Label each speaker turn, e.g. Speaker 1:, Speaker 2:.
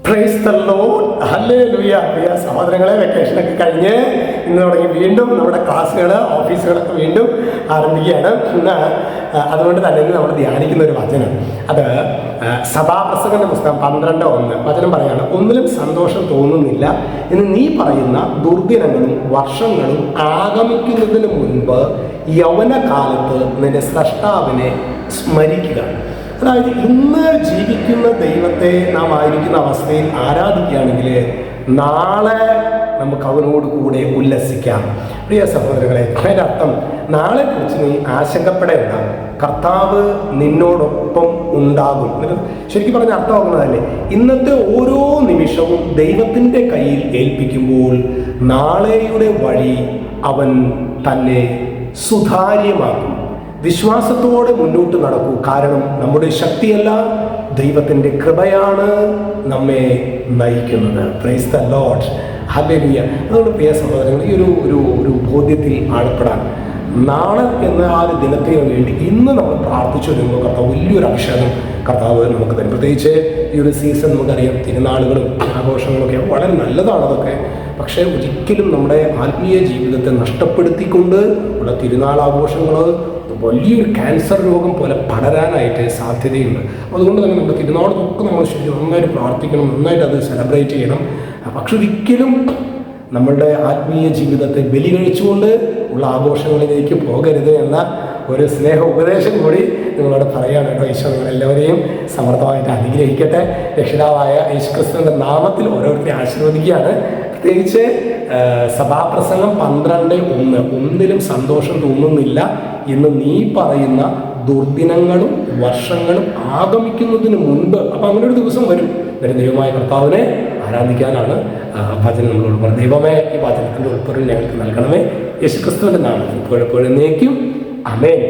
Speaker 1: Price the Lord, hallelujah. പ്രിയ സഹോദരങ്ങളെ, വെക്കേഷനൊക്കെ കഴിഞ്ഞ് ഇന്ന് തുടങ്ങി വീണ്ടും നമ്മുടെ ക്ലാസ്സുകൾ, ഓഫീസുകളൊക്കെ വീണ്ടും ആരംഭിക്കുകയാണ്. ഇന്ന് അതുകൊണ്ട് തന്നെ ഇന്ന് നമ്മൾ ധ്യാനിക്കുന്ന ഒരു വചനം, അത് സഭാപ്രസംഗന്റെ പുസ്തകം 12:1 വചനം പറയാണ്: ഒന്നിലും സന്തോഷം തോന്നുന്നില്ല എന്ന് നീ പറയുന്ന ദുർദിനങ്ങളും വർഷങ്ങളും ആഗമിക്കുന്നതിന് മുൻപ് യൗവനകാലത്ത് നിന്റെ സ്രഷ്ടാവിനെ സ്മരിക്കുക. അതായത് ഇന്ന് ജീവിക്കുന്ന ദൈവത്തെ നാം ആയിരിക്കുന്ന അവസ്ഥയിൽ ആരാധിക്കുകയാണെങ്കിൽ നാളെ നമുക്ക് അവനോട് കൂടെ ഉല്ലസിക്കാം. പ്രിയ സഹോദരങ്ങളെ, അതിൻ്റെ അർത്ഥം നാളെക്കുറിച്ച് നീ ആശങ്കപ്പെടേണ്ട, കർത്താവ് നിന്നോടൊപ്പം ഉണ്ടാകും. ശരിക്കും പറഞ്ഞ അർത്ഥമാകുന്നതല്ലേ, ഇന്നത്തെ ഓരോ നിമിഷവും ദൈവത്തിൻ്റെ കയ്യിൽ ഏൽപ്പിക്കുമ്പോൾ നാളെയുടെ വഴി അവൻ തന്നെ സുതാര്യമാക്കും. വിശ്വാസത്തോടെ മുന്നോട്ട് നടക്കൂ. കാരണം നമ്മുടെ ശക്തിയല്ല, ദൈവത്തിൻ്റെ കൃപയാണ് നമ്മെ നയിക്കുന്നത്. Price the Lord, hallelujah. അതുകൊണ്ട് പ്രിയ സഹോദരങ്ങൾ, ഈ ഒരു ബോധ്യത്തിൽ ആഴപ്പെടാൻ നാളെ എന്ന ആ ഒരു ദിനത്തിന് വേണ്ടി ഇന്ന് നമ്മൾ പ്രാർത്ഥിച്ചു വരുമ്പോൾ കർത്താവ് വലിയൊരു അഭിഷേകം കർത്താവ് നമുക്ക് തരും. പ്രത്യേകിച്ച് ഈ ഒരു സീസൺ നമുക്കറിയാം, തിരുനാളുകളും ആഘോഷങ്ങളൊക്കെ വളരെ നല്ലതാണ് അതൊക്കെ. പക്ഷേ ഒരിക്കലും നമ്മുടെ ആത്മീയ ജീവിതത്തെ നഷ്ടപ്പെടുത്തിക്കൊണ്ട് ഉള്ള തിരുനാളാഘോഷങ്ങൾ വലിയൊരു ക്യാൻസർ രോഗം പോലെ പടരാനായിട്ട് സാധ്യതയുണ്ട്. അതുകൊണ്ട് തന്നെ നമ്മുടെ തിരുനാളൊക്കെ നമ്മൾ ശരിക്കും നന്നായിട്ട് പ്രാർത്ഥിക്കണം, നന്നായിട്ട് അത് സെലിബ്രേറ്റ് ചെയ്യണം. പക്ഷെ ഒരിക്കലും നമ്മളുടെ ആത്മീയ ജീവിതത്തെ ബലി കഴിച്ചുകൊണ്ട് ഉള്ള ആഘോഷങ്ങളിലേക്ക് പോകരുത് എന്ന ഒരു സ്നേഹ ഉപദേശം കൂടി നിങ്ങളോട് പറയാണ് കേട്ടോ. ഈശോ നിങ്ങളെല്ലാവരെയും സമർത്ഥമായിട്ട് അനുഗ്രഹിക്കട്ടെ. രക്ഷിതാവായ യേശുക്രിസ്തുവിൻ്റെ നാമത്തിൽ ഓരോരുത്തരെയും ആശീർവദിക്കുകയാണ്. പ്രത്യേകിച്ച് സഭാപ്രസംഗം 12:1 ഒന്നിലും സന്തോഷം തോന്നുന്നില്ല എന്ന് നീ പറയുന്ന ദുർദിനങ്ങളും വർഷങ്ങളും ആഗമിക്കുന്നതിന് മുൻപ്. അപ്പം അങ്ങനെ ഒരു ദിവസം വരും. ദൈവമായ കർത്താവിനെ ആരാധിക്കാനാണ് വചനം നമ്മളോട് പറഞ്ഞത്. ദൈവമേ, ഈ വചനത്തിൻ്റെ ഉൾപ്പെടെ ഞങ്ങൾക്ക് നൽകണമേ. യേശുക്രിസ്തുവിൻ്റെ നാമത്തിൽ എപ്പോഴും എന്നേക്കും ആമേൻ.